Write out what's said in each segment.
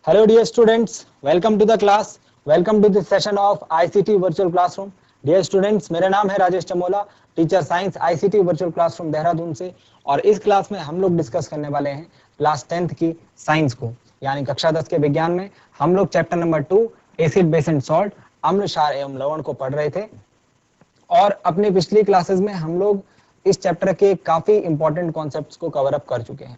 Hello dear students, welcome to the class. Welcome to the session of ICT virtual classroom. Dear students, मेरा नाम है Rajesh Chamola, teacher science ICT virtual classroom Dehradun से। और इस class में हम लोग डिस्कस करने वाले हैं क्लास 10th की साइंस को, यानी कक्षा 10 के विज्ञान में हम लोग chapter number 2 acid base and salt अम्ल क्षार एवं लवण को पढ़ रहे थे। और अपनी पिछली क्लासेस में हम लोग इस चैप्टर के काफी इंपॉर्टेंट कॉन्सेप्ट्स को कवर अप कर चुके हैं।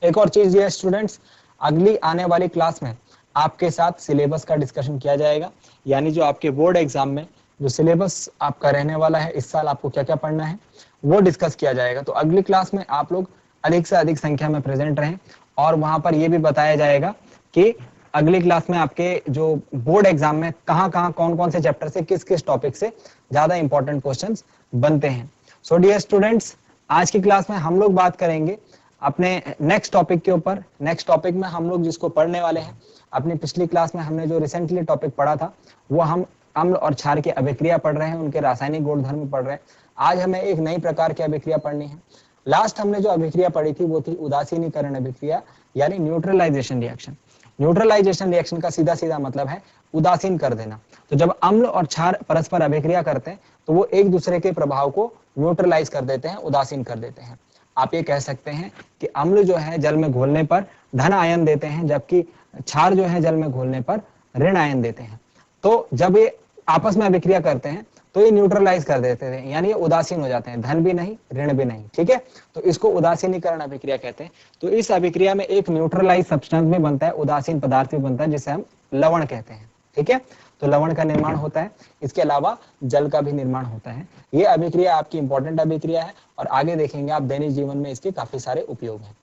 एक और चीज ये स्टूडेंट्स, अगली आने वाली क्लास में आपके साथ सिलेबस का डिस्कशन किया जाएगा, यानी जो आपके बोर्ड एग्जाम में जो सिलेबस आपका रहने वाला है, इस साल आपको क्या क्या पढ़ना है वो डिस्कस किया जाएगा। तो अगली क्लास में आप लोग अधिक से अधिक संख्या में प्रेजेंट रहें, और वहां पर यह भी बताया जाएगा कि अगली क्लास में आपके जो बोर्ड एग्जाम में कहाँ कहाँ कौन कौन से चैप्टर से किस किस टॉपिक से ज्यादा इंपॉर्टेंट क्वेश्चंस बनते हैं। सो डियर स्टूडेंट्स, आज की क्लास में हम लोग बात करेंगे अपने नेक्स्ट टॉपिक के ऊपर। नेक्स्ट टॉपिक में हम लोग जिसको पढ़ने वाले हैं, अपनी पिछली क्लास में हमने जो रिसेंटली टॉपिक पढ़ा था वो हम अम्ल और क्षार की अभिक्रिया पढ़ रहे हैं, उनके रासायनिक गुणधर्म पढ़ रहे हैं। आज हमें एक नई प्रकार की अभिक्रिया पढ़नी है। लास्ट हमने जो अभिक्रिया पढ़ी थी वो थी उदासीनीकरण अभिक्रिया, यानी न्यूट्रलाइजेशन रिएक्शन। न्यूट्रलाइजेशन रिएक्शन का सीधा सीधा मतलब है उदासीन कर देना। तो जब अम्ल और क्षार परस्पर अभिक्रिया करते हैं तो वो एक दूसरे के प्रभाव को न्यूट्रलाइज कर देते हैं, उदासीन कर देते हैं। आप ये कह सकते हैं कि अम्ल जो है जल में घोलने पर धन आयन देते हैं, जबकि क्षार जो है जल में घोलने पर ऋण आयन देते हैं। तो जब ये आपस में अभिक्रिया करते हैं तो ये न्यूट्रलाइज कर देते हैं, यानी ये उदासीन हो जाते हैं, धन भी नहीं ऋण भी नहीं। ठीक है, तो इसको उदासीनीकरण अभिक्रिया कहते हैं। तो इस अभिक्रिया में एक न्यूट्रलाइज सब्सटेंस भी बनता है, उदासीन पदार्थ भी बनता है, जिसे हम लवण कहते हैं। ठीक है, तो लवण का निर्माण होता है, इसके अलावा जल का भी निर्माण होता है। ये अभिक्रिया आपकी इंपॉर्टेंट अभिक्रिया है और आगे देखेंगे आप दैनिक जीवन में इसके काफी सारे उपयोग हैं।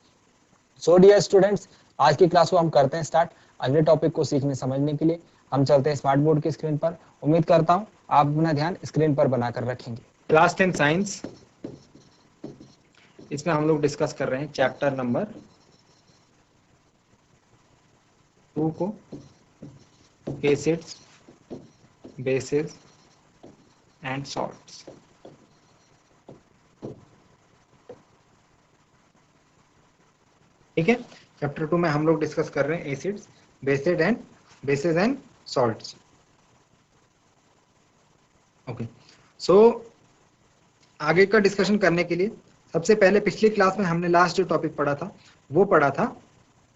सो डियर स्टूडेंट्स, आज की क्लास को हम करते हैं स्टार्ट। अगले टॉपिक को सीखने समझने के लिए हम चलते हैं स्मार्ट बोर्ड की स्क्रीन पर। उम्मीद करता हूं आप अपना ध्यान स्क्रीन पर बनाकर रखेंगे। क्लास 10 साइंस, इसमें हम लोग डिस्कस कर रहे हैं चैप्टर नंबर 2 को, एसिड्स बेसिस एंड सॉल्ट्स। ठीक है, चैप्टर 2 में हम लोग डिस्कस कर रहे हैं acids bases and salts. Okay, so आगे का डिस्कशन करने के लिए सबसे पहले पिछली क्लास में हमने लास्ट जो टॉपिक पढ़ा था वो पढ़ा था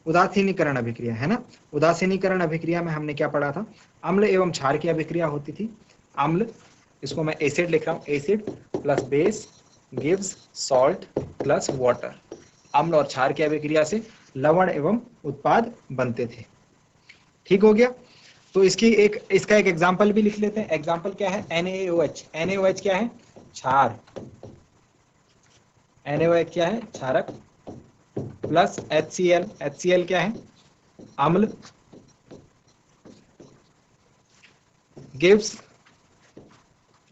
उदासीनीकरण अभिक्रिया, है ना। उदासीनीकरण अभिक्रिया में हमने क्या पढ़ा था, अम्ल एवं क्षार की अभिक्रिया होती थी। अम्ल, इसको मैं एसिड लिख रहा हूं, acid plus base gives salt plus water. अम्ल और क्षार की अभिक्रिया से लवण एवं उत्पाद बनते थे। ठीक हो गया, तो इसका एक एग्जाम्पल भी लिख लेते हैं। एग्जाम्पल क्या है, NaOH। NaOH क्या है, क्षार। NaOH क्या है, क्षारक, प्लस HCl। HCl क्या है, अम्ल, गिव्स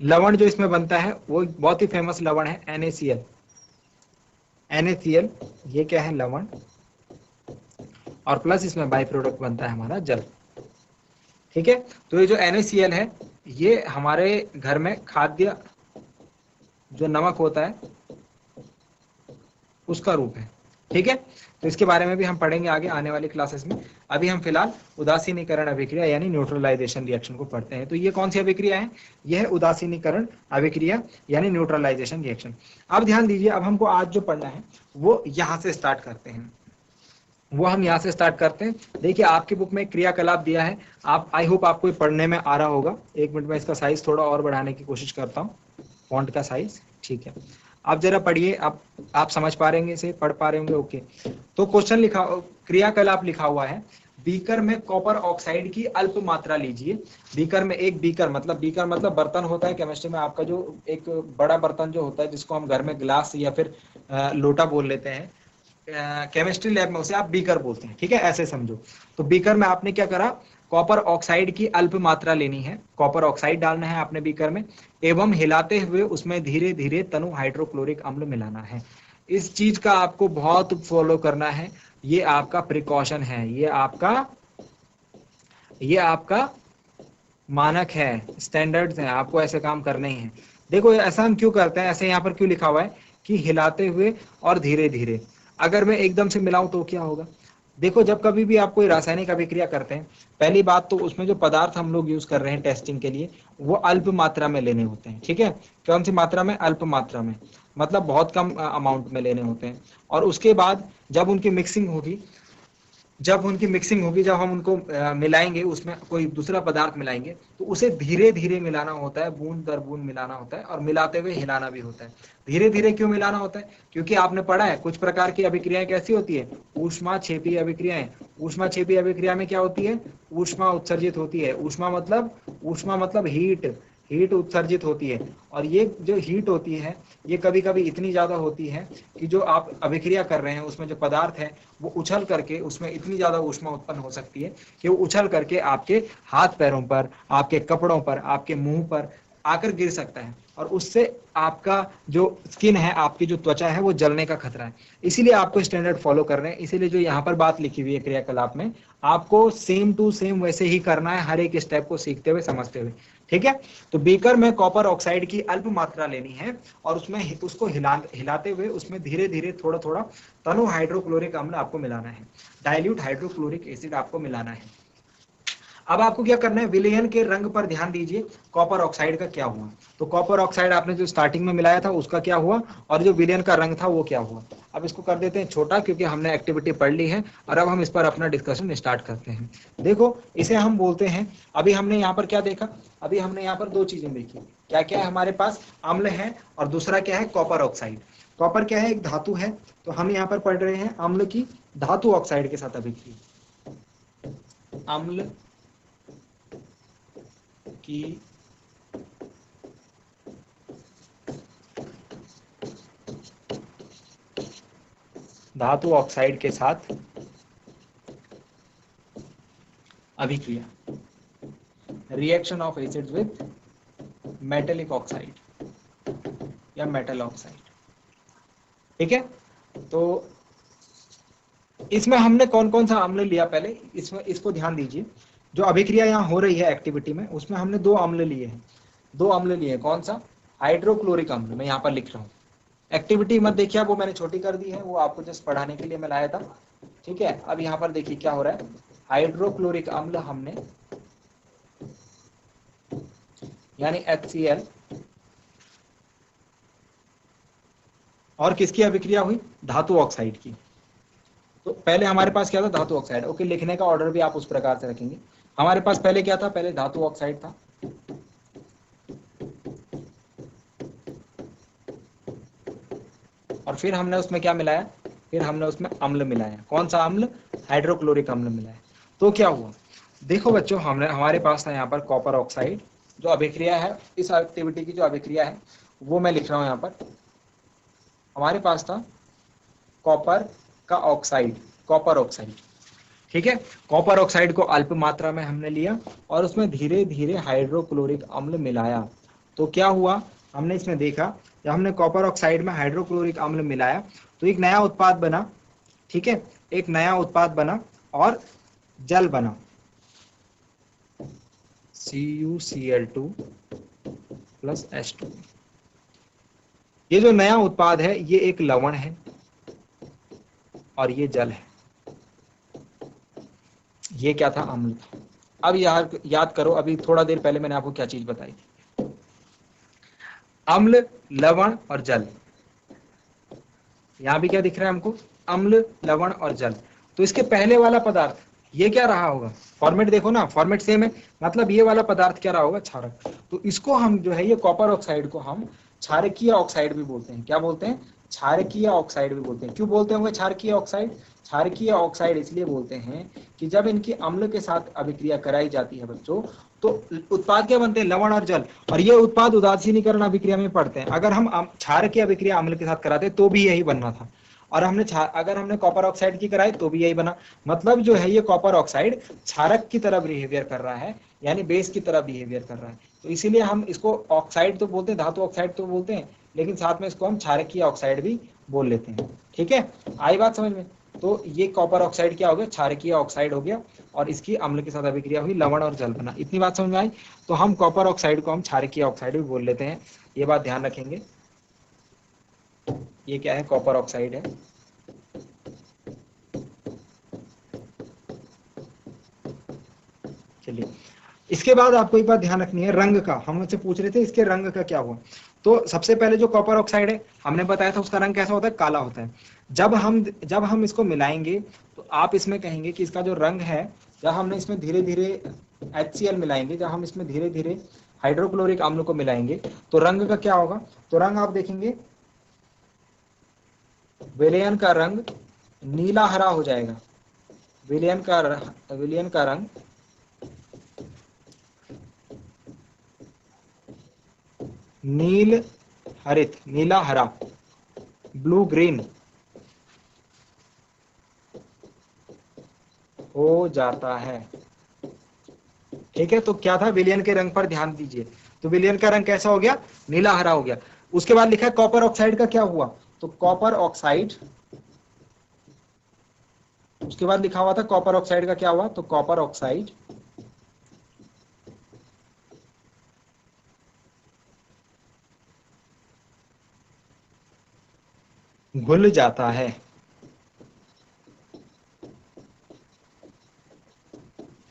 लवण जो इसमें बनता है वो बहुत ही फेमस लवण है NaCl। NaCl ये क्या है, लवण, और प्लस इसमें बाई प्रोडक्ट बनता है हमारा जल। ठीक है, तो ये जो NaCl है ये हमारे घर में खाद्य जो नमक होता है उसका रूप है। ठीक है, तो इसके बारे में भी हम पढ़ेंगे आगे आने वाली क्लासेस में। अभी हम फिलहाल उदासीनीकरण अभिक्रिया यानी न्यूट्रलाइजेशन रिएक्शन को पढ़ते हैं। तो ये कौन सी अभिक्रिया है, यह है उदासीनीकरण अभिक्रिया यानी न्यूट्रलाइजेशन रिएक्शन। अब ध्यान दीजिए, अब हमको आज जो पढ़ना है वो यहाँ से स्टार्ट करते हैं। देखिए आपकी बुक में क्रियाकलाप दिया है, आप आई होप आपको पढ़ने में आ रहा होगा। एक मिनट में इसका साइज थोड़ा और बढ़ाने की कोशिश करता हूँ, फॉन्ट का साइज। ठीक है, आप जरा पढ़िए, आप समझ पा रहे इसे, पढ़ पा रहे होंगे। ओके, तो क्वेश्चन लिखा, क्रियाकलाप लिखा हुआ है, बीकर में कॉपर ऑक्साइड की अल्प मात्रा लीजिए। बीकर में, एक बीकर मतलब बर्तन होता है केमिस्ट्री में आपका, जो एक बड़ा बर्तन जो होता है जिसको हम घर में ग्लास या फिर लोटा बोल लेते हैं, केमिस्ट्री लैब में उसे आप बीकर बोलते हैं। ठीक है, ऐसे समझो। तो बीकर में आपने क्या करा, कॉपर ऑक्साइड की अल्प मात्रा लेनी है, कॉपर ऑक्साइड डालना है आपने बीकर में, एवं हिलाते हुए उसमें धीरे धीरे तनु हाइड्रोक्लोरिक अम्ल मिलाना है। इस चीज का आपको बहुत फॉलो करना है, ये आपका प्रिकॉशन है, ये आपका मानक है, स्टैंडर्ड्स हैं, आपको ऐसे काम करने ही हैं। देखो ऐसा हम क्यों करते हैं, ऐसे यहाँ पर क्यों लिखा हुआ है कि हिलाते हुए और धीरे धीरे। अगर मैं एकदम से मिलाऊं तो क्या होगा, देखो जब कभी भी आप कोई रासायनिक अभिक्रिया करते हैं, पहली बात तो उसमें जो पदार्थ हम लोग यूज कर रहे हैं टेस्टिंग के लिए वो अल्प मात्रा में लेने होते हैं। ठीक है, कौन सी मात्रा में? अल्प मात्रा में, मतलब बहुत कम अमाउंट में लेने होते हैं। और उसके बाद जब उनकी मिक्सिंग होगी, जब हम उनको मिलाएंगे, उसमें कोई दूसरा पदार्थ मिलाएंगे, तो उसे धीरे धीरे मिलाना होता है, बूंद दर बूंद मिलाना होता है, और मिलाते हुए हिलाना भी होता है। धीरे धीरे क्यों मिलाना होता है? क्योंकि आपने पढ़ा है कुछ प्रकार की अभिक्रियाएं कैसी होती है, ऊष्माक्षेपी अभिक्रियाएं। ऊष्माक्षेपी अभिक्रिया में क्या होती है? ऊष्मा उत्सर्जित होती है। ऊष्मा मतलब हीट उत्सर्जित होती है। और ये जो हीट होती है ये कभी कभी इतनी ज्यादा होती है कि जो आप अभिक्रिया कर रहे हैं उसमें जो पदार्थ है वो उछल करके, उसमें इतनी ज्यादा ऊष्मा उत्पन्न हो सकती है कि वो उछल करके आपके हाथ पैरों पर, आपके कपड़ों पर, आपके मुंह पर आकर गिर सकता है, और उससे आपका जो स्किन है, आपकी जो त्वचा है, वो जलने का खतरा है। इसीलिए आपको स्टैंडर्ड फॉलो कर रहे हैं। इसीलिए जो यहाँ पर बात लिखी हुई है क्रियाकलाप में, आपको सेम टू सेम वैसे ही करना है, हर एक स्टेप को सीखते हुए, समझते हुए। ठीक है, तो बीकर में कॉपर ऑक्साइड की अल्प मात्रा लेनी है, और उसमें उसको हिलाते हुए उसमें धीरे धीरे थोड़ा थोड़ा तनु हाइड्रोक्लोरिक अम्ल आपको मिलाना है, डाइल्यूट हाइड्रोक्लोरिक एसिड आपको मिलाना है। अब आपको क्या करना है, विलयन के रंग पर ध्यान दीजिए, कॉपर ऑक्साइड का क्या हुआ। तो कॉपर ऑक्साइड आपने जो स्टार्टिंग में मिलाया था उसका क्या हुआ, और जो विलयन का रंग था वो क्या हुआ। अब इसको कर देते हैं छोटा, क्योंकि हमने एक्टिविटी पढ़ ली है, और अब हम इस पर अपना डिस्कशन स्टार्ट करते हैं। देखो इसे हम बोलते हैं, अभी हमने यहाँ पर क्या देखा, अभी हमने यहाँ पर दो चीजें देखी। क्या क्या है हमारे पास? अम्ल है, और दूसरा क्या है? Copper oxide. कॉपर क्या है? एक धातु है। तो हम यहाँ पर पढ़ रहे हैं अम्ल की धातु ऑक्साइड के साथ अभिक्रिया, अम्ल की धातु ऑक्साइड के साथ अभिक्रिया, reaction of acids with metallic oxide या मेटल ऑक्साइड। ठीक है, तो इसमें हमने कौन कौन सा अम्ल लिया पहले, इसमें इसको ध्यान दीजिए। जो अभिक्रिया यहाँ हो रही है एक्टिविटी में, उसमें हमने दो अम्ल लिए हैं। दो अम्ल लिए, कौन सा? हाइड्रोक्लोरिक अम्ल। मैं यहाँ पर लिख रहा हूँ, एक्टिविटी मत देखिए, वो मैंने छोटी कर दी है, वो आपको जस्ट पढ़ाने के लिए मैं लाया था। ठीक है, अब यहाँ पर देखिए क्या हो रहा है, हाइड्रोक्लोरिक अम्ल हमने, यानी HCl, और किसकी अभिक्रिया हुई? धातु ऑक्साइड की। तो पहले हमारे पास क्या था? धातु ऑक्साइड। ओके, लिखने का ऑर्डर भी आप उस प्रकार से रखेंगे। हमारे पास पहले क्या था? पहले धातु ऑक्साइड था, और फिर हमने उसमें क्या मिलाया? फिर हमने उसमें अम्ल मिलाया। कौन सा अम्ल? हाइड्रोक्लोरिक अम्ल मिलाया। तो क्या हुआ, देखो बच्चों, हमारे पास था यहाँ पर कॉपर ऑक्साइड। जो अभिक्रिया है, इस एक्टिविटी की जो अभिक्रिया है वो मैं लिख रहा हूँ यहाँ पर। हमारे पास था कॉपर का ऑक्साइड, कॉपर ऑक्साइड। ठीक है, कॉपर ऑक्साइड को अल्प मात्रा में हमने लिया, और उसमें धीरे धीरे हाइड्रोक्लोरिक अम्ल मिलाया। तो क्या हुआ, हमने इसमें देखा, जब हमने कॉपर ऑक्साइड में हाइड्रोक्लोरिक अम्ल मिलाया तो एक नया उत्पाद बना। ठीक है, एक नया उत्पाद बना और जल बना, CuCl2 प्लस H2। ये जो नया उत्पाद है ये एक लवण है और ये जल है। ये क्या था? अम्ल था। अब याद करो, अभी थोड़ा देर पहले मैंने आपको क्या चीज बताई थी, अम्ल, लवण और जल। यहां भी क्या दिख रहा है हमको? अम्ल, लवण और जल। तो इसके पहले वाला पदार्थ ये क्या रहा होगा? फॉर्मेट देखो ना, फॉर्मेट सेम है, मतलब ये वाला पदार्थ क्या रहा होगा? क्षारक। तो इसको हम जो है, ये कॉपर ऑक्साइड को हम क्षारकीय ऑक्साइड भी बोलते हैं। क्या बोलते हैं? क्षारकीय ऑक्साइड भी बोलते हैं। क्यों बोलते होंगे क्षारकीय ऑक्साइड? क्षारकीय ऑक्साइड इसलिए बोलते हैं कि जब इनकी अम्ल के साथ अभिक्रिया कराई जाती है बच्चों, तो उत्पाद क्या बनते हैं? लवण और जल। और ये उत्पाद उदासीनीकरण अभिक्रिया में पड़ते हैं। अगर हम क्षारकीय अभिक्रिया अम्ल के साथ कराते तो भी यही बनना था, और अगर हमने कॉपर ऑक्साइड की कराई तो भी यही बना। मतलब जो है ये कॉपर ऑक्साइड क्षारक की तरह बिहेवियर कर रहा है, यानी बेस की तरह बिहेवियर कर रहा है। तो इसीलिए हम इसको ऑक्साइड तो बोलते हैं, धातु ऑक्साइड तो बोलते हैं, लेकिन साथ में इसको हम क्षारकीय ऑक्साइड भी बोल लेते हैं। ठीक है, आई बात समझ में? तो ये कॉपर ऑक्साइड क्या हो गया? क्षारकीय ऑक्साइड हो गया, और इसकी अम्ल के साथ अभिक्रिया हुई, लवण और जल बना। इतनी बात समझ में आई? तो हम कॉपर ऑक्साइड को हम क्षारकीय ऑक्साइड भी बोल लेते हैं, ये बात ध्यान रखेंगे। ये क्या है? कॉपर ऑक्साइड है। चलिए, इसके बाद आपको एक बात ध्यान रखनी है, रंग का। हम मुझसे पूछ रहे थे इसके रंग का क्या हुआ। तो सबसे पहले जो कॉपर ऑक्साइड है हमने बताया था उसका रंग कैसा होता है, काला होता है। जब हम इसको मिलाएंगे तो आप इसमें कहेंगे कि इसका जो रंग है, जब हमने इसमें धीरे धीरे HCl मिलाएंगे, जब हम इसमें धीरे धीरे हाइड्रोक्लोरिक अम्ल को मिलाएंगे तो रंग का क्या होगा। तो रंग आप देखेंगे विलयन का रंग नीला हरा हो जाएगा। विलयन का रंग नील हरित, नीला हरा, ब्लू ग्रीन हो जाता है। ठीक है, तो क्या था, विलयन के रंग पर ध्यान दीजिए। तो विलयन का रंग कैसा हो गया, नीला हरा हो गया। उसके बाद लिखा है कॉपर ऑक्साइड का क्या हुआ। तो कॉपर ऑक्साइड, उसके बाद लिखा हुआ था कॉपर ऑक्साइड का क्या हुआ। तो कॉपर ऑक्साइड घुल जाता है।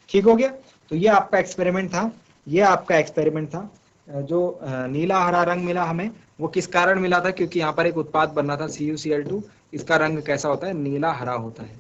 ठीक हो गया। तो ये आपका एक्सपेरिमेंट था, ये आपका एक्सपेरिमेंट था। जो नीला हरा रंग मिला हमें, वो किस कारण मिला था, क्योंकि यहाँ पर एक उत्पाद बन रहा था CuCl2। इसका रंग कैसा होता है, नीला हरा होता है।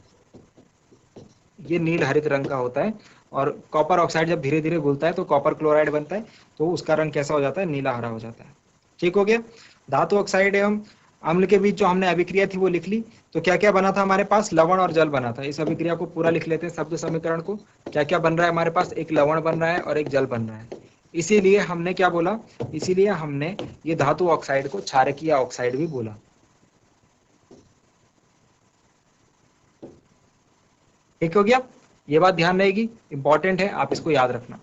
ये नील हरित रंग का होता है। और कॉपर ऑक्साइड जब धीरे धीरे घुलता है तो कॉपर क्लोराइड बनता है, तो उसका रंग कैसा हो जाता है, नीला हरा हो जाता है। ठीक हो गया। धातु ऑक्साइड एवं अम्ल के बीच जो हमने अभिक्रिया थी वो लिख ली। तो क्या क्या बना था हमारे पास, लवण और जल बना था। इस अभिक्रिया को पूरा लिख लेते हैं, शब्द समीकरण को। क्या क्या बन रहा है हमारे पास, एक लवण बन रहा है और एक जल बन रहा है। इसीलिए हमने क्या बोला, इसीलिए हमने ये धातु ऑक्साइड को क्षारकीय ऑक्साइड भी बोला। ठीक हो गया। ये बात ध्यान रहेगी, इंपॉर्टेंट है, आप इसको याद रखना।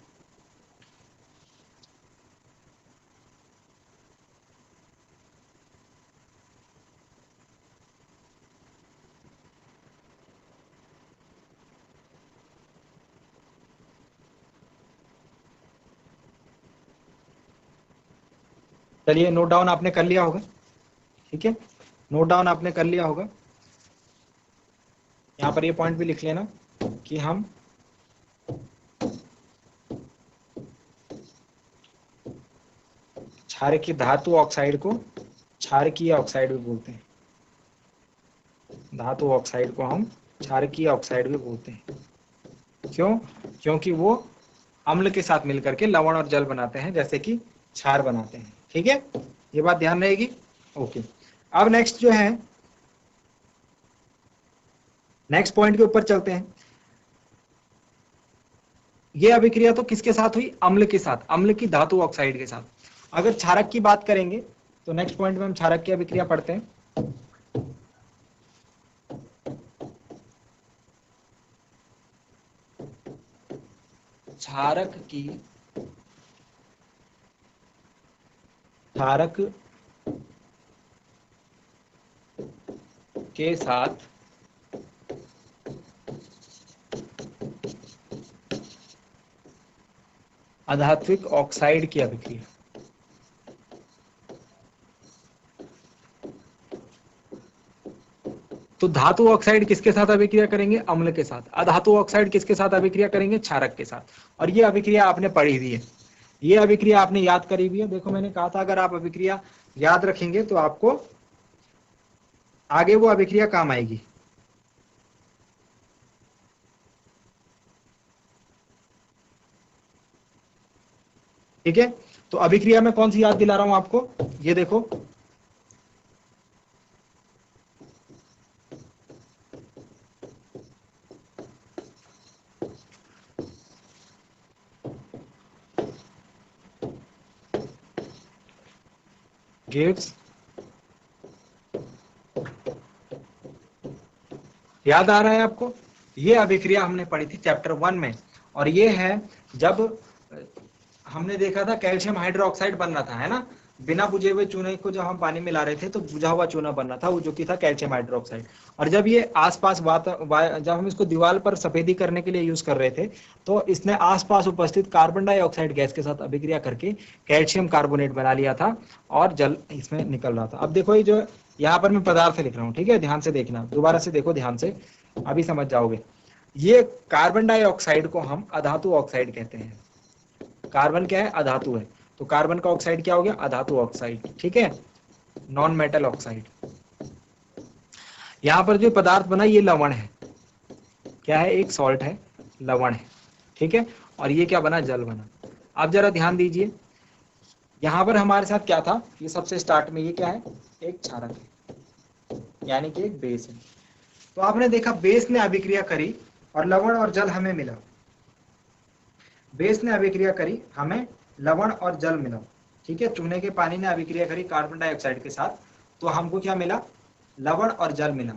चलिए, नोट डाउन आपने कर लिया होगा। ठीक है, नोट डाउन आपने कर लिया होगा। यहाँ पर ये पॉइंट भी लिख लेना कि हम क्षारकीय धातु ऑक्साइड को क्षारकीय ऑक्साइड भी बोलते हैं। धातु ऑक्साइड को हम क्षारकीय ऑक्साइड भी बोलते हैं। क्यों, क्योंकि वो अम्ल के साथ मिलकर के लवण और जल बनाते हैं, जैसे कि क्षार बनाते हैं। ठीक है, ये बात ध्यान रहेगी। ओके, अब नेक्स्ट जो है, नेक्स्ट पॉइंट के ऊपर चलते हैं। ये अभिक्रिया तो किसके साथ हुई, अम्ल के साथ, अम्ल की धातु ऑक्साइड के साथ। अगर क्षारक की बात करेंगे तो नेक्स्ट पॉइंट में हम क्षारक की अभिक्रिया पढ़ते हैं। क्षारक के साथ अधात्विक ऑक्साइड की अभिक्रिया। तो धातु ऑक्साइड किसके साथ अभिक्रिया करेंगे, अम्ल के साथ। अधातु ऑक्साइड किसके साथ अभिक्रिया करेंगे, क्षारक के साथ। और ये अभिक्रिया आपने पढ़ी हुई है, ये अभिक्रिया आपने याद करी हुई है। देखो मैंने कहा था अगर आप अभिक्रिया याद रखेंगे तो आपको आगे वो अभिक्रिया काम आएगी। ठीक है, तो अभिक्रिया में कौन सी याद दिला रहा हूं आपको, ये देखो। गिव्स, याद आ रहा है आपको। ये अभिक्रिया हमने पढ़ी थी चैप्टर 1 में। और ये है जब हमने देखा था कैल्शियम हाइड्रोक्साइड बन रहा था, है ना। बिना बुझे हुए चूने को जब हम पानी में ला रहे थे तो बुझा हुआ चूना बन रहा था, वो जो कि था कैल्शियम हाइड्रोक्साइड। और जब ये आसपास जब हम इसको दीवार पर सफेदी करने के लिए यूज कर रहे थे तो इसने आसपास उपस्थित कार्बन डाइऑक्साइड गैस के साथ अभिक्रिया करके कैल्शियम कार्बोनेट बना लिया था और जल इसमें निकल रहा था। अब देखो ये जो यहाँ पर मैं पदार्थ लिख रहा हूँ, ठीक है, ध्यान से देखना, दोबारा से देखो ध्यान से, अभी समझ जाओगे। ये कार्बन डाइऑक्साइड को हम अधातु ऑक्साइड कहते हैं। कार्बन क्या है? अधातु है, तो कार्बन का ऑक्साइड क्या हो गया? अधातु ऑक्साइड, ठीक है, नॉन मेटल ऑक्साइड। यहां पर जो पदार्थ बना ये लवण है, क्या है? एक सॉल्ट है, लवण है, ठीक है। और ये क्या बना? जल बना। आप जरा ध्यान दीजिए, यहां पर हमारे साथ क्या था? ये सबसे स्टार्ट में ये क्या है? एक क्षारक है, यानी कि एक बेस है। तो आपने देखा बेस ने अभिक्रिया करी और लवण और जल हमें मिला। बेस ने अभिक्रिया करी, हमें लवण और जल मिला, ठीक है। चूने के पानी ने अभिक्रिया करी कार्बन डाइऑक्साइड के साथ, तो हमको क्या मिला? लवण और जल मिला।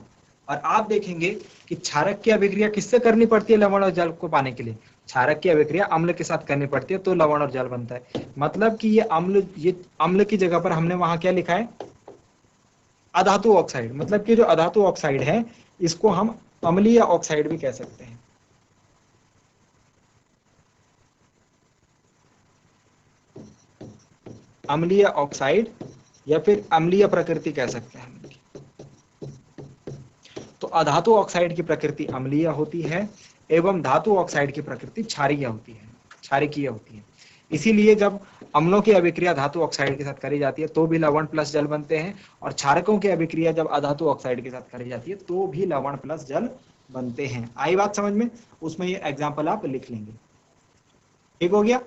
और आप देखेंगे कि क्षारक की अभिक्रिया किससे करनी पड़ती है लवण और जल को पाने के लिए? क्षारक की अभिक्रिया अम्ल के साथ करनी पड़ती है, तो लवण और जल बनता है। मतलब कि ये अम्ल की जगह पर हमने वहां क्या लिखा है? अधातु ऑक्साइड। मतलब कि जो अधातु ऑक्साइड है इसको हम अम्लीय ऑक्साइड भी कह सकते हैं। अम्लीय ऑक्साइड या फिर अम्लीय प्रकृति कह सकते हैं। तो अधातु ऑक्साइड की प्रकृति अम्लीय होती है एवं धातु ऑक्साइड की प्रकृति क्षारीय होती है, क्षारकीय होती है। इसीलिए जब अम्लों की अभिक्रिया धातु ऑक्साइड के साथ करी जाती है तो भी लवण प्लस जल बनते हैं, और क्षारकों की अभिक्रिया जब अधातु ऑक्साइड के साथ करी जाती है तो भी लवण प्लस जल बनते हैं। आई बात समझ में? उसमें ये एग्जाम्पल आप लिख लेंगे। ठीक हो गया?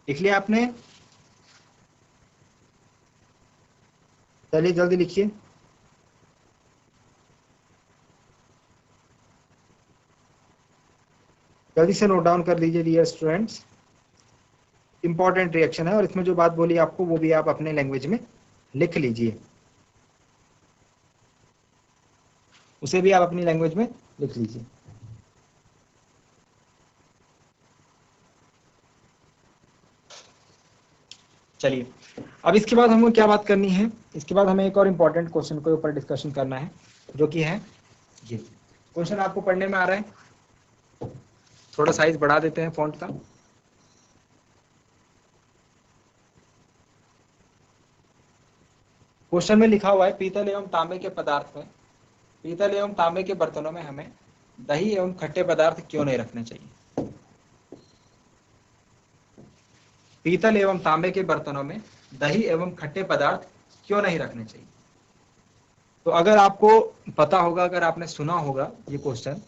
लिख लिया आपने? चलिए जल्दी लिखिए। जल्दी से नोट डाउन कर लीजिए डियर स्टूडेंट्स। इंपॉर्टेंट रिएक्शन है और इसमें जो बात बोली आपको वो भी आप अपने लैंग्वेज में लिख लीजिए, उसे भी आप अपनी लैंग्वेज में लिख लीजिए। चलिए, अब इसके बाद हमें क्या बात करनी है? इसके बाद हमें एक और इंपॉर्टेंट क्वेश्चन के ऊपर डिस्कशन करना है, जो कि है ये क्वेश्चन। आपको पढ़ने में आ रहा है? थोड़ा साइज बढ़ा देते हैं फॉन्ट का। क्वेश्चन में लिखा हुआ है, पीतल एवं तांबे के पदार्थ में, पीतल एवं तांबे के बर्तनों में हमें दही एवं खट्टे पदार्थ क्यों नहीं रखने चाहिए? पीतल एवं तांबे के बर्तनों में दही एवं खट्टे पदार्थ क्यों नहीं रखने चाहिए? तो अगर आपको पता होगा, अगर आपने सुना होगा ये क्वेश्चन,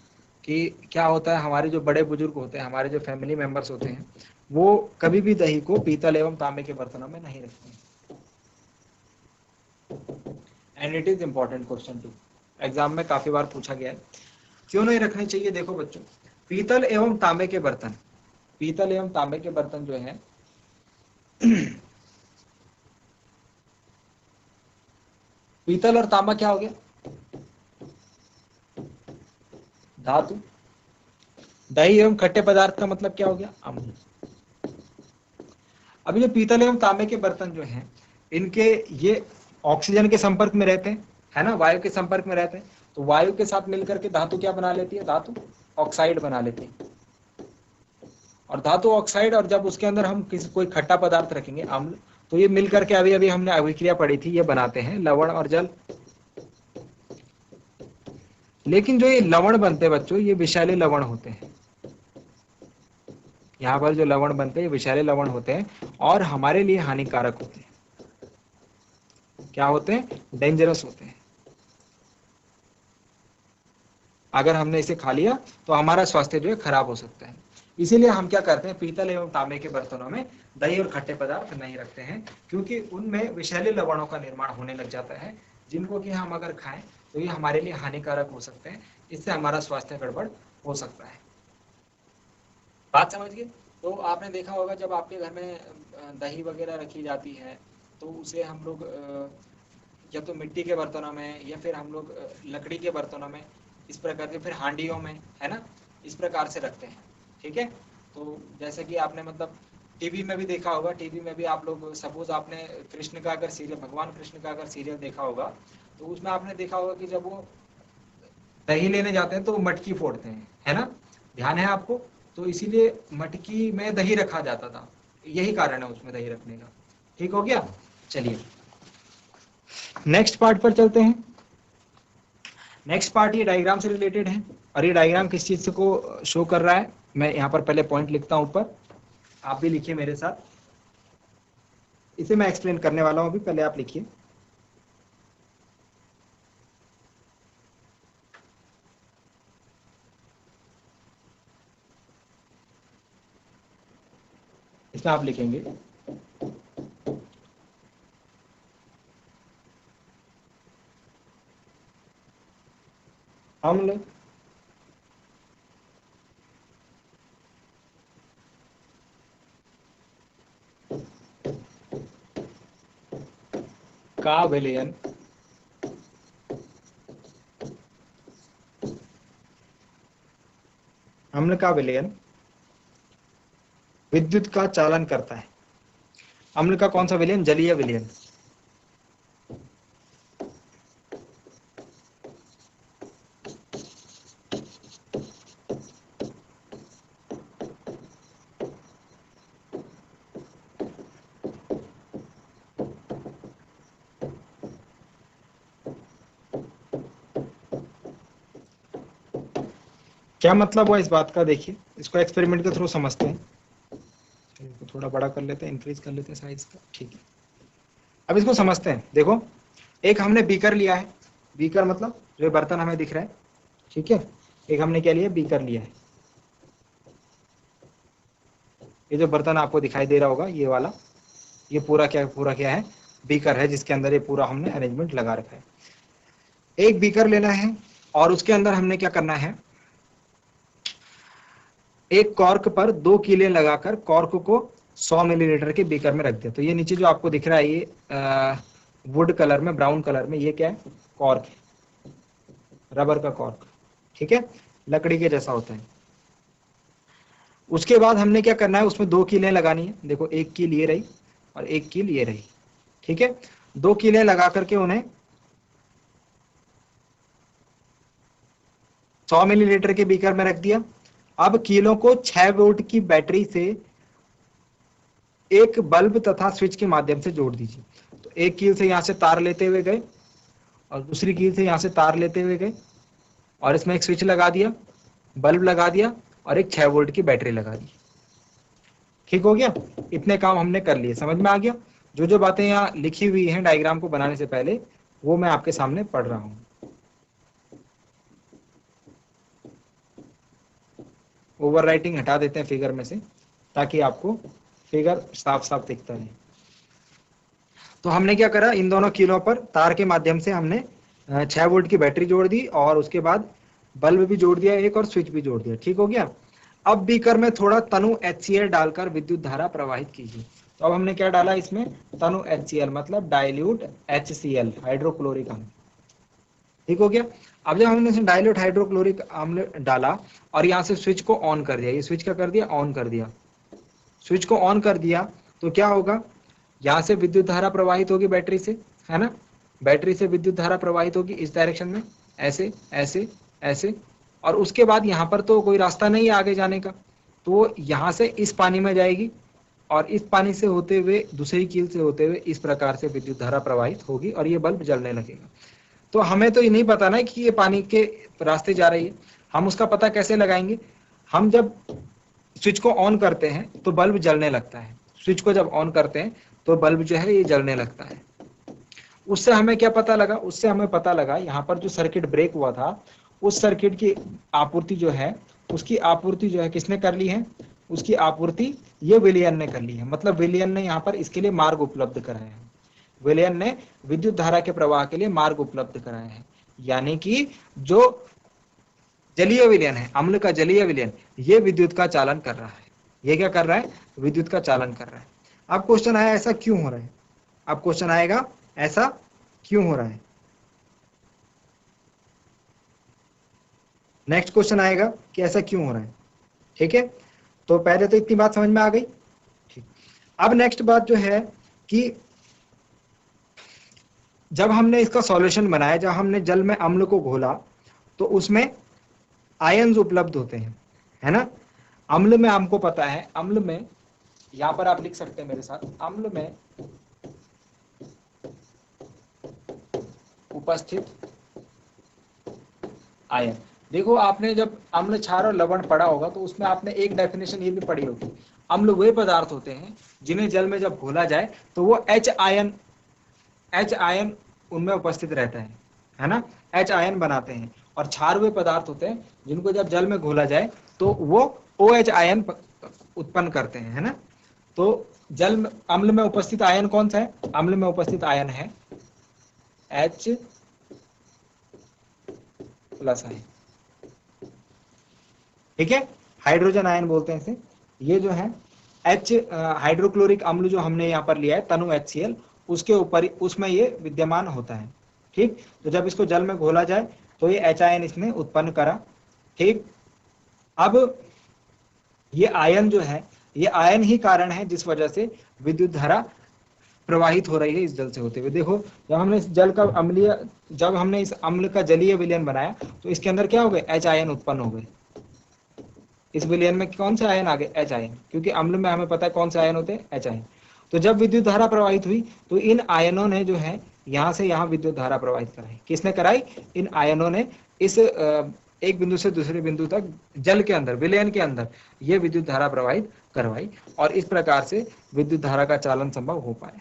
कि क्या होता है, हमारे जो बड़े बुजुर्ग होते हैं, हमारे जो फैमिली मेंबर्स होते हैं, वो कभी भी दही को पीतल एवं तांबे के बर्तनों में नहीं रखते। And it is important question to, exam में काफी बार पूछा गया है। क्यों नहीं रखने चाहिए? देखो बच्चों, पीतल एवं तांबे के बर्तन, पीतल एवं तांबे के बर्तन जो है पीतल और तांबा क्या हो गया? धातु। दही एवं खट्टे पदार्थ का मतलब क्या हो गया? अम्ल। अभी जो पीतल एवं तांबे के बर्तन जो हैं, इनके ये ऑक्सीजन के संपर्क में रहते हैं, है ना, वायु के संपर्क में रहते हैं, तो वायु के साथ मिलकर के धातु क्या बना लेती है? धातु ऑक्साइड बना लेती है। और धातु ऑक्साइड, और जब उसके अंदर हम कोई खट्टा पदार्थ रखेंगे, अम्ल, तो ये मिलकर के अभी अभी हमने अभिक्रिया पढ़ी थी, ये बनाते हैं लवण और जल। लेकिन जो ये लवण बनते हैं बच्चों, ये विषैले लवण होते हैं। यहाँ पर जो लवण बनते हैं ये विषैले लवण होते हैं और हमारे लिए हानिकारक होते हैं। क्या होते हैं? डेंजरस होते हैं। अगर हमने इसे खा लिया तो हमारा स्वास्थ्य जो है खराब हो सकता है। इसीलिए हम क्या करते हैं, पीतल एवं तांबे के बर्तनों में दही और खट्टे पदार्थ नहीं रखते हैं, क्योंकि उनमें विषैले लवणों का निर्माण होने लग जाता है, जिनको कि हम अगर खाएं तो ये हमारे लिए हानिकारक हो सकते हैं। इससे हमारा स्वास्थ्य गड़बड़ हो सकता है। बात समझ गए? तो आपने देखा होगा, जब आपके घर में दही वगैरह रखी जाती है तो उसे हम लोग या तो मिट्टी के बर्तनों में या फिर हम लोग लकड़ी के बर्तनों में, इस प्रकार के, फिर हांडियों में, है ना, इस प्रकार से रखते हैं। ठीक है? तो जैसे कि आपने मतलब टीवी में भी देखा होगा, टीवी में भी आप लोग, सपोज आपने कृष्ण का अगर सीरियल, भगवान कृष्ण का अगर सीरियल देखा होगा, तो उसमें आपने देखा होगा कि जब वो दही लेने जाते हैं तो मटकी फोड़ते हैं, है ना, ध्यान है आपको? तो इसीलिए मटकी में दही रखा जाता था, यही कारण है उसमें दही रखने का। ठीक हो गया? चलिए नेक्स्ट पार्ट पर चलते हैं। नेक्स्ट पार्ट ये डायग्राम से रिलेटेड है, और ये डायग्राम किस चीज को शो कर रहा है, मैं यहाँ पर पहले पॉइंट लिखता हूँ ऊपर, आप भी लिखिए मेरे साथ, इसे मैं एक्सप्लेन करने वाला हूँ अभी, पहले आप लिखिए। इसमें आप लिखेंगे अम्ल का विलयन अम्ल का विलयन विद्युत का चालन करता है। अम्ल का कौन सा विलयन? जलीय विलयन। क्या मतलब हुआ इस बात का, देखिए इसको एक्सपेरिमेंट के थ्रू समझते हैं। इसको थोड़ा बड़ा कर लेते हैं, इंक्रीज कर लेते हैं साइज का, ठीक है। अब इसको समझते हैं। देखो, एक हमने बीकर लिया है, बीकर मतलब जो बर्तन हमें दिख रहा है, ठीक है। एक हमने क्या लिया? बीकर लिया है। ये जो बर्तन आपको दिखाई दे रहा होगा, ये वाला, ये पूरा क्या है? बीकर है, जिसके अंदर ये पूरा हमने अरेंजमेंट लगा रखा है। एक बीकर लेना है और उसके अंदर हमने क्या करना है, एक कॉर्क पर 2 कीले लगाकर कॉर्क को 100 मिलीलीटर के बीकर में रख दिया। तो ये नीचे जो आपको दिख रहा है, ये वुड कलर में, ब्राउन कलर में, ये क्या है? कॉर्क है, रबर का कॉर्क, ठीक है, लकड़ी के जैसा होता है। उसके बाद हमने क्या करना है, उसमें 2 कीलें लगानी है। देखो, एक कील ये रही और एक कील ये रही, ठीक है। 2 कीलें लगा करके उन्हें 100 मिलीलीटर के बीकर में रख दिया। अब कीलों को 6 वोल्ट की बैटरी से एक बल्ब तथा स्विच के माध्यम से जोड़ दीजिए। तो एक कील से यहां से तार लेते हुए गए और दूसरी कील से यहां से तार लेते हुए गए, और इसमें एक स्विच लगा दिया, बल्ब लगा दिया और एक 6 वोल्ट की बैटरी लगा दी। ठीक हो गया? इतने काम हमने कर लिए। समझ में आ गया? जो जो बातें यहाँ लिखी हुई हैं डायग्राम को बनाने से पहले, वो मैं आपके सामने पढ़ रहा हूं। ओवर राइटिंग हटा देते हैं फिगर में से, ताकि आपको फिगर साफ साफ दिखता रहे। तो हमने क्या करा, इन दोनों कीलों पर तार के माध्यम से हमने 6 वोल्ट की बैटरी जोड़ दी, और उसके बाद बल्ब भी जोड़ दिया एक, और स्विच भी जोड़ दिया। ठीक हो गया? अब बीकर में थोड़ा तनु HCl डालकर विद्युत धारा प्रवाहित कीजिए। तो अब हमने क्या डाला इसमें? तनु HCl मतलब डाइल्यूट HCl, हाइड्रोक्लोरिक अम्ल। ठीक हो गया? अब जब हमने इसमें डाइल्यूट हाइड्रोक्लोरिक अम्ल डाला और यहाँ से स्विच को ऑन कर दिया, ये स्विच क्या कर दिया? ऑन कर दिया। स्विच को ऑन कर दिया तो क्या होगा? यहाँ से विद्युत धारा प्रवाहित होगी बैटरी से, है ना? बैटरी से विद्युत धारा प्रवाहित होगी इस डायरेक्शन में, ऐसे ऐसे ऐसे, और उसके बाद यहाँ पर तो कोई रास्ता नहीं है आगे जाने का, तो यहाँ से इस पानी में जाएगी, और इस पानी से होते हुए दूसरी कील से होते हुए इस प्रकार से विद्युत धारा प्रवाहित होगी और ये बल्ब जलने लगेगा। तो हमें तो ये नहीं पता ना कि ये पानी के रास्ते जा रही है, हम उसका पता कैसे लगाएंगे? हम जब स्विच को ऑन करते हैं तो बल्ब जलने लगता है। स्विच को जब ऑन करते हैं तो बल्ब जो है ये जलने लगता है। उससे हमें क्या पता लगा? उससे हमें पता लगा यहाँ पर जो सर्किट ब्रेक हुआ था, उस सर्किट की आपूर्ति जो है, उसकी आपूर्ति जो है किसने कर ली है? उसकी आपूर्ति ये विलियन ने कर ली है। मतलब विलियन ने यहाँ पर इसके लिए मार्ग उपलब्ध कराया है। विलियन ने विद्युत धारा के प्रवाह के लिए मार्ग उपलब्ध कराया है। यानी कि जो जलीय विलयन है, अम्ल का जलीय विलयन, ये विद्युत का चालन कर रहा है। ये क्या कर रहा है? विद्युत का चालन कर रहा है। अब क्वेश्चन आया ऐसा क्यों हो रहा है? अब क्वेश्चन आएगा ऐसा क्यों हो रहा है? नेक्स्ट क्वेश्चन आएगा कि ऐसा क्यों हो रहा है। ठीक है, तो पहले तो इतनी बात समझ में आ गई। ठीक, अब नेक्स्ट बात जो है कि जब हमने इसका सॉल्यूशन बनाया, जब हमने जल में अम्ल को घोला, तो उसमें आयन्स उपलब्ध होते हैं, है ना? अम्ल में हमको पता है, अम्ल में, यहां पर आप लिख सकते हैं मेरे साथ, अम्ल में उपस्थित आयन। देखो आपने जब अम्ल, क्षार और लवण पढ़ा होगा तो उसमें आपने एक डेफिनेशन ये भी पढ़ी होगी, अम्ल वे पदार्थ होते हैं जिन्हें जल में जब घोला जाए तो वो एच आयन उनमें उपस्थित रहता है ना, एच आयन बनाते हैं। और क्षार वे पदार्थ होते हैं जिनको जब जल में घोला जाए तो वो OH आयन उत्पन्न करते हैं, है ना। तो अम्ल में उपस्थित आयन कौन सा है? अम्ल में उपस्थित आयन है H प्लस आयन, ठीक है, हाइड्रोजन आयन बोलते हैं इसे। ये जो है H हाइड्रोक्लोरिक अम्ल जो हमने यहाँ पर लिया है तनु HCl, उसके ऊपर उसमें ये विद्यमान होता है, ठीक। तो जब इसको जल में घोला जाए तो ये H आयन इसने उत्पन्न करा, ठीक। अब ये आयन जो है, ये आयन ही कारण है जिस वजह से विद्युत धारा प्रवाहित हो रही है इस जल से होते हुए। देखो जब हमने इस अम्ल का जलीय विलयन बनाया तो इसके अंदर क्या हो गए? H आयन उत्पन्न हो गए। इस विलयन में कौन से आयन आ गए? H आयन, क्योंकि अम्ल में हमें पता है कौन से आयन होते हैं? H ion. तो जब विद्युत धारा प्रवाहित हुई तो इन आयनों ने जो है यहां से यहां विद्युत धारा प्रवाहित कराई। किसने कराई? इन आयनों ने इस एक बिंदु से दूसरे बिंदु तक जल के अंदर, विलयन के अंदर ये विद्युत धारा प्रवाहित करवाई, और इस प्रकार से विद्युत धारा का चालन संभव हो पाया।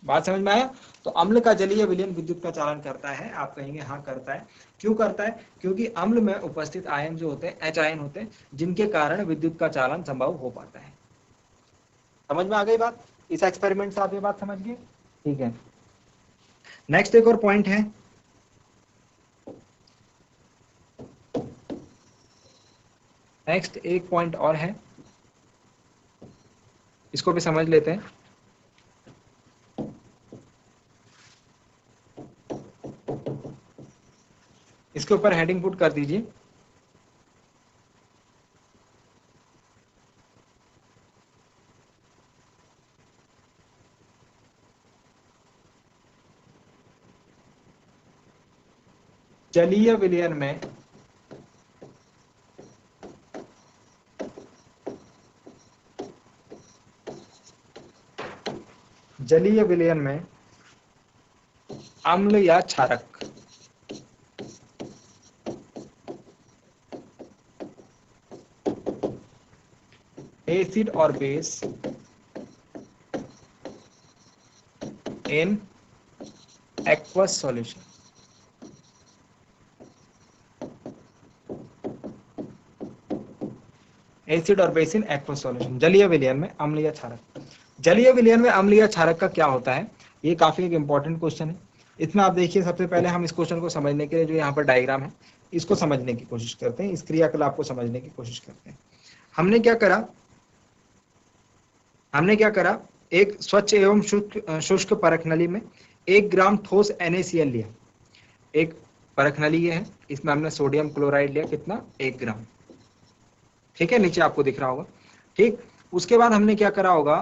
बात समझ में आया? तो अम्ल का जलीय विलयन विद्युत का चालन करता है? आप कहेंगे हाँ करता है। क्यों करता है? क्योंकि अम्ल में उपस्थित आयन जो होते हैं H आयन होते हैं, जिनके कारण विद्युत का चालन संभव हो पाता है। समझ में आ गई बात? इस एक्सपेरिमेंट से आप ये बात समझ गए, ठीक है। नेक्स्ट एक और पॉइंट है, नेक्स्ट एक पॉइंट और है, इसको भी समझ लेते हैं। इसके ऊपर हेडिंग पुट कर दीजिए, जलीय विलयन में अम्ल या क्षारक एसिड और base in aqueous solution, acid और बेस इन एक्वस सॉल्यूशन, जलीय विलयन में अम्ल या क्षारक। जलीय विलयन में अम्ल या क्षारक का क्या होता है? ये काफी एक इंपॉर्टेंट क्वेश्चन है। इसमें आप देखिए, सबसे पहले हम इस क्वेश्चन को समझने के लिए जो यहाँ पर डायग्राम है इसको समझने की कोशिश करते हैं, इस क्रियाकलाप को समझने की कोशिश करते हैं। हमने क्या करा, एक स्वच्छ एवं शुष्क परख नली में 1 ग्राम ठोस NaCl लिया। एक परख नली ये है, इसमें हमने सोडियम क्लोराइड लिया, कितना? 1 ग्राम, ठीक है, नीचे आपको दिख रहा होगा, ठीक। उसके बाद हमने क्या करा होगा,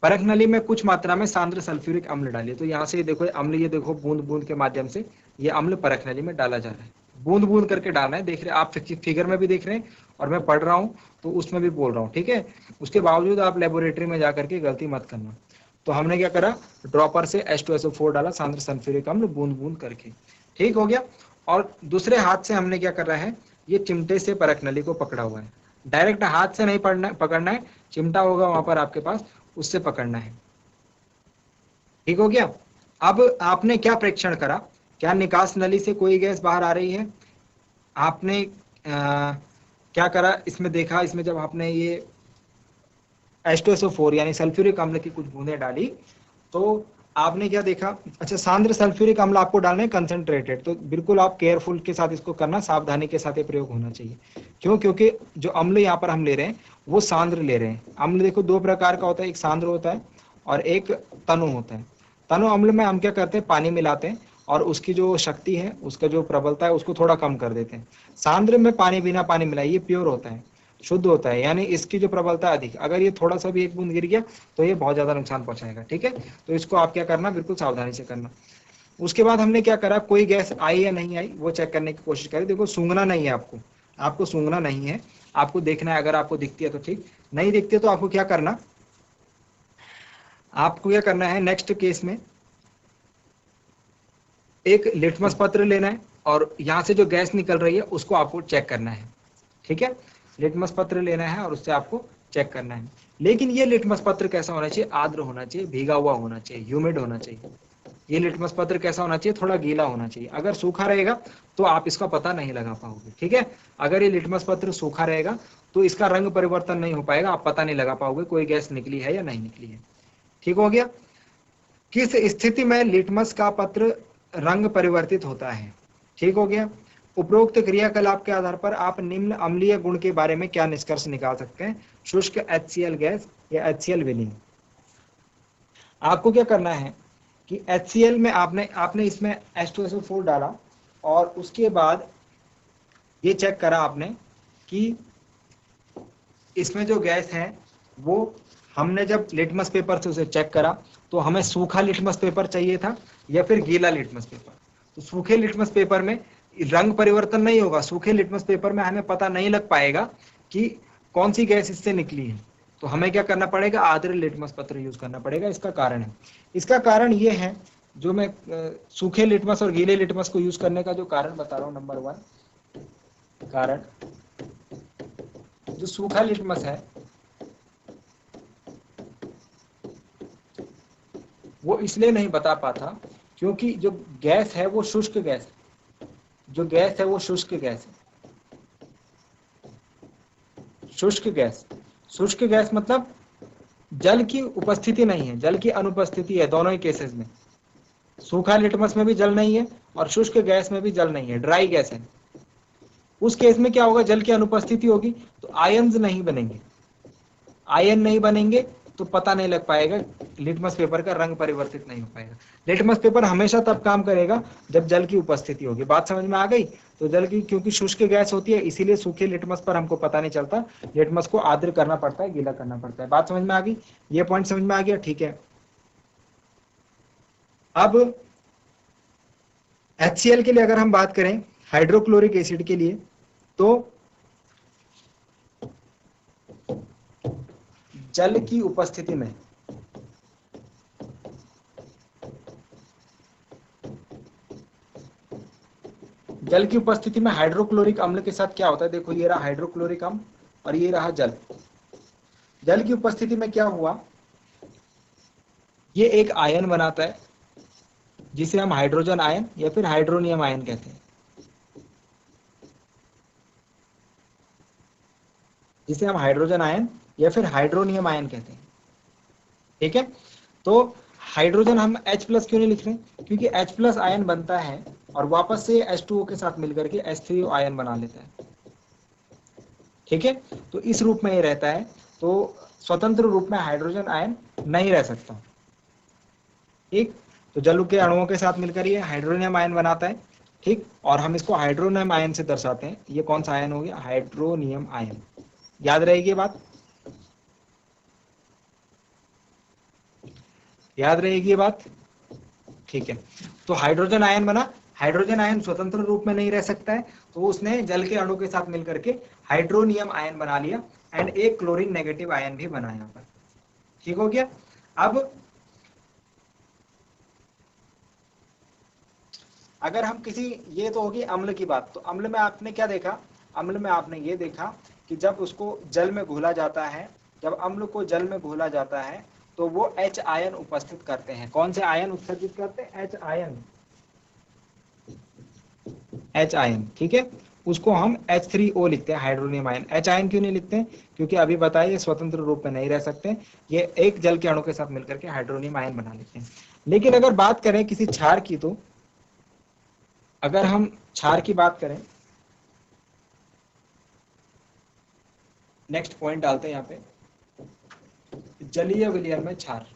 परख नली में कुछ मात्रा में सांद्र सल्फ्यूरिक अम्ल डालिए। तो यहाँ से देखो अम्ल, ये देखो बूंद बूंद के माध्यम से ये अम्ल परख नली में डाला जा रहा है, बूंद बूंद करके डालना है। देख रहे आप, फिगर में भी देख रहे हैं और मैं पढ़ रहा हूँ तो उसमें भी बोल रहा हूँ, ठीक है। उसके बावजूद आप लेबोरेटरी में जाकर के गलती मत करना। तो हमने क्या करा, ड्रॉपर से H2SO4 डाला, सांद्र सल्फ्यूरिक अम्ल बूंद बूंद करके, ठीक हो गया। और दूसरे हाथ से हमने क्या कर रहा है, ये चिमटे से परख नली को पकड़ा हुआ है। डायरेक्ट हाथ से नहीं पकड़ना है, चिमटा होगा वहां पर आपके पास, उससे पकड़ना है, ठीक हो गया। अब आपने क्या प्रेक्षण करा, क्या निकास नली से कोई गैस बाहर आ रही है? आपने क्या करा, इसमें देखा, इसमें जब आपने ये H2SO4 यानी सल्फ्यूरिक अम्ल की कुछ बूंदें डाली तो आपने क्या देखा, अच्छा सांद्र सल्फ्यूरिक अम्ल आपको डालना है कंसंट्रेटेड, तो बिल्कुल आप केयरफुल के साथ इसको करना, सावधानी के साथ ये प्रयोग होना चाहिए। क्यों? क्योंकि जो अम्ल यहाँ पर हम ले रहे हैं वो सांद्र ले रहे हैं। अम्ल देखो 2 प्रकार का होता है, एक सांद्र होता है और एक तनु होता है। तनु अम्ल में हम क्या करते हैं, पानी मिलाते हैं और उसकी जो शक्ति है, उसका जो प्रबलता है उसको थोड़ा कम कर देते हैं। सांद्र में पानी बिना पानी मिलाए, ये प्योर होता है, शुद्ध होता है, यानी इसकी जो प्रबलता अधिक, अगर ये थोड़ा सा भी एक बूंद गिर गया तो ये बहुत ज्यादा नुकसान पहुंचाएगा, ठीक है। तो इसको आप क्या करना, बिल्कुल सावधानी से करना। उसके बाद हमने क्या करा, कोई गैस आई या नहीं आई वो चेक करने की कोशिश करें। देखो सूंघना नहीं है, आपको सूंघना नहीं है, आपको देखना है। अगर आपको दिखती है तो ठीक, नहीं दिखती है तो आपको क्या करना है, नेक्स्ट केस में एक लिटमस पत्र लेना है और यहाँ से जो गैस निकल रही है उसको आपको चेक करना है। ठीक है, लिटमस पत्र लेना है और उससे आपको चेक करना है। लेकिन ये लिटमस पत्र कैसा होना चाहिए? आर्द्र होना चाहिए, भीगा हुआ होना चाहिए, ह्यूमिड होना चाहिए। ये लिटमस पत्र कैसा होना चाहिए? थोड़ा गीला होना चाहिए। अगर सूखा रहेगा तो आप इसका पता नहीं लगा पाओगे। ठीक है, अगर ये लिटमस पत्र सूखा रहेगा तो इसका रंग परिवर्तन नहीं हो पाएगा, आप पता नहीं लगा पाओगे कोई गैस निकली है या नहीं निकली है। ठीक हो गया। किस स्थिति में लिटमस का पत्र रंग परिवर्तित होता है? ठीक हो गया। उपरोक्त क्रियाकलाप के आधार पर आप निम्न अम्लीय गुण के बारे में क्या निष्कर्ष निकाल सकते हैं? शुष्क HCl गैस या HCl विलीन। आपको क्या करना है कि HCl में आपने इसमें H2SO4 डाला और उसके बाद ये चेक करा आपने कि इसमें जो गैस है वो, हमने जब लिटमस पेपर से उसे चेक करा तो हमें सूखा लिटमस पेपर चाहिए था या फिर गीला लिटमस पेपर। तो सूखे लिटमस पेपर में रंग परिवर्तन नहीं होगा, सूखे लिटमस पेपर में हमें पता नहीं लग पाएगा कि कौन सी गैस इससे निकली है। तो हमें क्या करना पड़ेगा? आर्द्र लिटमस पत्र यूज करना पड़ेगा। इसका कारण है, इसका कारण ये है, जो मैं सूखे लिटमस और गीले लिटमस को यूज करने का जो कारण बता रहा हूं, नंबर 1 कारण, जो सूखा लिटमस है वो इसलिए नहीं बता पाता क्योंकि जो गैस है वो शुष्क गैस है। जो गैस है वो शुष्क गैस है। शुष्क गैस, शुष्क गैस मतलब जल की उपस्थिति नहीं है, जल की अनुपस्थिति है दोनों ही केसेस में। सूखा लिटमस में भी जल नहीं है और शुष्क गैस में भी जल नहीं है, ड्राई गैस है। उस केस में क्या होगा? जल की अनुपस्थिति होगी तो आयन्स नहीं बनेंगे। आयन नहीं बनेंगे तो पता नहीं लग पाएगा, लिटमस पेपर का रंग परिवर्तित नहीं हो पाएगा। लिटमस पेपर हमेशा तब काम करेगा जब जल की उपस्थिति होगी। बात समझ में आ गई? तो जल की, क्योंकि शुष्क गैस होती है इसीलिए सूखे लिटमस पर हमको पता नहीं चलता, लिटमस को आर्द्र करना पड़ता है, गीला करना पड़ता है। बात समझ में आ गई? ये पॉइंट समझ में आ गया? ठीक है। अब HCl के लिए अगर हम बात करें, हाइड्रोक्लोरिक एसिड के लिए, तो जल की उपस्थिति में हाइड्रोक्लोरिक अम्ल के साथ क्या होता है? देखो, ये रहा हाइड्रोक्लोरिक अम्ल और ये रहा जल। जल की उपस्थिति में क्या हुआ? ये एक आयन बनाता है जिसे हम हाइड्रोजन आयन या फिर हाइड्रोनियम आयन कहते हैं, जिसे हम हाइड्रोजन आयन या फिर हाइड्रोनियम आयन कहते हैं। ठीक है, तो हाइड्रोजन हम H+ क्यों नहीं लिख रहे? क्योंकि H+ आयन बनता है और वापस से H2O के साथ मिलकर के H3O आयन बना लेता है। ठीक है, तो इस रूप में ये रहता है, तो स्वतंत्र रूप में हाइड्रोजन आयन नहीं रह सकता। ठीक, तो जल के अणुओं के साथ मिलकर ये हाइड्रोनियम आयन बनाता है। ठीक, और हम इसको हाइड्रोनियम आयन से दर्शाते हैं। ये कौन सा आयन हो गया? Hydronium ion. याद रहेगी बात? याद रहेगी ये बात? ठीक है, तो हाइड्रोजन आयन बना। हाइड्रोजन आयन स्वतंत्र रूप में नहीं रह सकता है, तो उसने जल के अणु के साथ मिलकर के हाइड्रोनियम आयन बना लिया एंड एक क्लोरीन नेगेटिव आयन भी बना यहाँ पर। ठीक हो गया। अब अगर हम किसी, ये तो होगी अम्ल की बात, तो अम्ल में आपने क्या देखा? अम्ल में आपने ये देखा कि जब उसको जल में घोला जाता है, जब अम्ल को जल में घोला जाता है तो वो H आयन उपस्थित करते हैं। कौन से आयन उत्सर्जित करते हैं? H ion. H आयन, ठीक है, उसको हम H3O लिखते हैं, हाइड्रोनियम आयन। H आयन क्यों नहीं लिखते हैं? क्योंकि अभी बताइए स्वतंत्र रूप में नहीं रह सकते, ये एक जल के अणु के साथ मिलकर के हाइड्रोनियम आयन बना लेते हैं। लेकिन अगर बात करें किसी क्षार की, तो अगर हम क्षार की बात करें, नेक्स्ट पॉइंट डालते हैं यहाँ पे, जलीय विलयन में क्षार।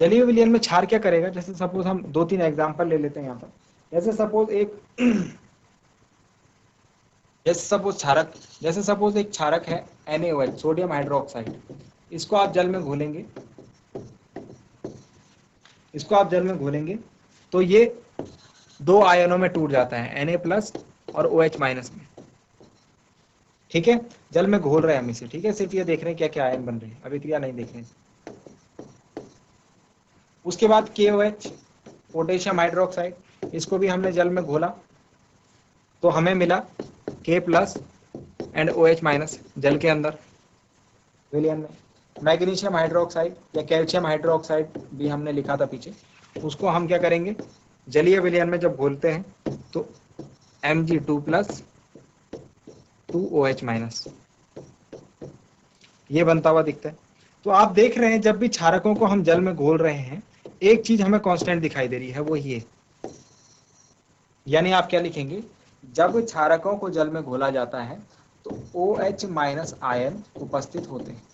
जलीय विलयन में क्षार क्या करेगा? जैसे सपोज हम 2-3 एग्जांपल ले लेते हैं यहाँ पर। जैसे सपोज एक क्षारक है NaOH, सोडियम हाइड्रोक्साइड। इसको आप जल में घोलेंगे, तो ये 2 आयनों में टूट जाता है, Na+ और OH- में। ठीक है, जल में घोल रहे हैं हम इसे, ठीक है, सिर्फ ये देख रहे हैं क्या क्या आयन बन रहे हैं, अभिक्रिया नहीं देख रहे हैं। उसके बाद KOH, पोटेशियम हाइड्रोक्साइड, इसको भी हमने जल में घोला तो हमें मिला K plus and OH minus जल के अंदर विलयन में। मैग्नीशियम हाइड्रोक्साइड या कैल्शियम हाइड्रोक्साइड भी हमने लिखा था पीछे, उसको हम क्या करेंगे, जलीय विलयन में जब घोलते हैं तो Mg2 प्लस 2OH माइनस ये बनता हुआ दिखता है। तो आप देख रहे हैं जब भी क्षारकों को हम जल में घोल रहे हैं एक चीज हमें कांस्टेंट दिखाई दे रही है, वो ये, यानी आप क्या लिखेंगे, जब क्षारकों को जल में घोला जाता है तो OH माइनस आयन उपस्थित होते हैं।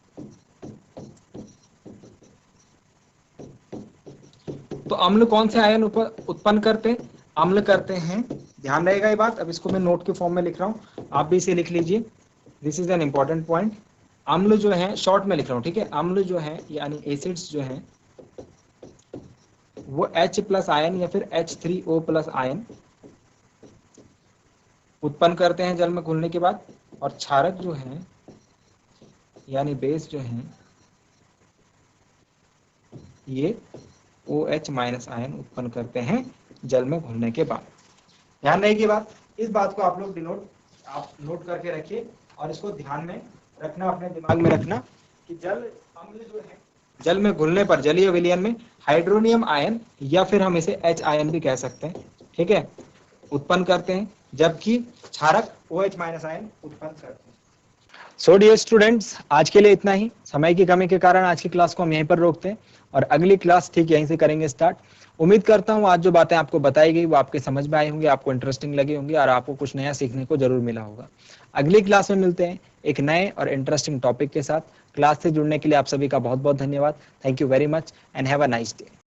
तो अम्ल कौन से आयन उत्पन्न करते हैं, अम्ल करते हैं, ध्यान रहेगा ये बात, अब इसको मैं नोट के फॉर्म में लिख रहा हूं, आप भी इसे लिख लीजिए, this is an important point. अम्ल जो है शॉर्ट में लिख रहा हूं, ठीक है, अम्ल जो है यानी एसिड्स जो है वो H प्लस आयन या फिर H3O प्लस आयन उत्पन्न करते हैं जल में घुलने के बाद, और क्षारक जो है यानी बेस जो है ये OH माइनस आयन उत्पन्न करते हैं जल में घुलने के बाद। ध्यान रहेगी बात, इस बात को आप लोग आप नोट करके रखिए और इसको ध्यान में रखना, अपने दिमाग में रखना कि जल अम्ल जो है जल में घुलने पर जलीय विलयन में हाइड्रोनियम आयन या फिर हम इसे H आयन भी कह सकते हैं, ठीक है, उत्पन्न करते हैं, जबकि क्षारक OH माइनस आयन उत्पन्न करते हैं। सो डियर स्टूडेंट्स, आज के लिए इतना ही, समय की कमी के कारण आज की क्लास को हम यहीं पर रोकते हैं और अगली क्लास ठीक यहीं से करेंगे स्टार्ट। उम्मीद करता हूँ आज जो बातें आपको बताई गई वो आपके समझ में आई होंगी, आपको इंटरेस्टिंग लगी होंगी और आपको कुछ नया सीखने को जरूर मिला होगा। अगली क्लास में मिलते हैं एक नए और इंटरेस्टिंग टॉपिक के साथ। क्लास से जुड़ने के लिए आप सभी का बहुत बहुत धन्यवाद। Thank you very much and have a nice day.